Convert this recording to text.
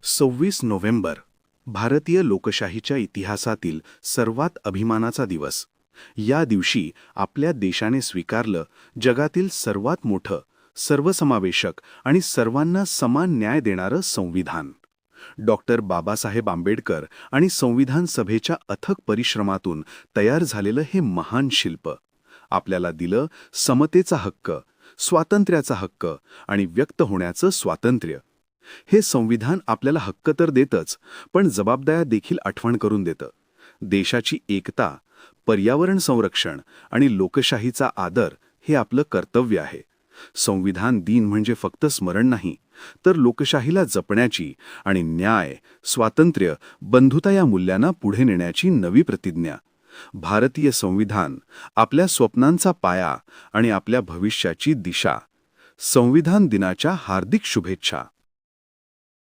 26 November भारतीय लोकशाहीच्या इतिहासातील सर्वात अभिमानाचा दिवस. या दिवशी आपल्या देशाने स्वीकारलं जगातील सर्वात मोठं, सर्वसमावेशक आणि सर्वांना समान न्याय देणारं संविधान. डॉक्टर बाबासाहेब आंबेडकर आणि संविधान सभेच्या अथक परिश्रमातून तयार झालेलं हे महान शिल्प आपल्याला दिलं समतेचा हक्क, स्वातंत्र्याचा हक्क आणि व्यक्त होण्याचं स्वातंत्र्य. हे संविधान आपल्याला हक्क तर देतच, पण जबाबदाऱ्या देखील आठवण करून देतं. देशाची एकता, पर्यावरण संरक्षण आणि लोकशाहीचा आदर हे आपलं कर्तव्य आहे. संविधान दिन म्हणजे फक्त स्मरण नाही, तर लोकशाहीला जपण्याची आणि न्याय, स्वातंत्र्य, बंधुता या मूल्यांना पुढे नेण्याची नवी प्रतिज्ञा. भारतीय संविधान आपल्या स्वप्नांचा पाया आणि आपल्या भविष्याची दिशा. संविधान दिनाच्या हार्दिक शुभेच्छा.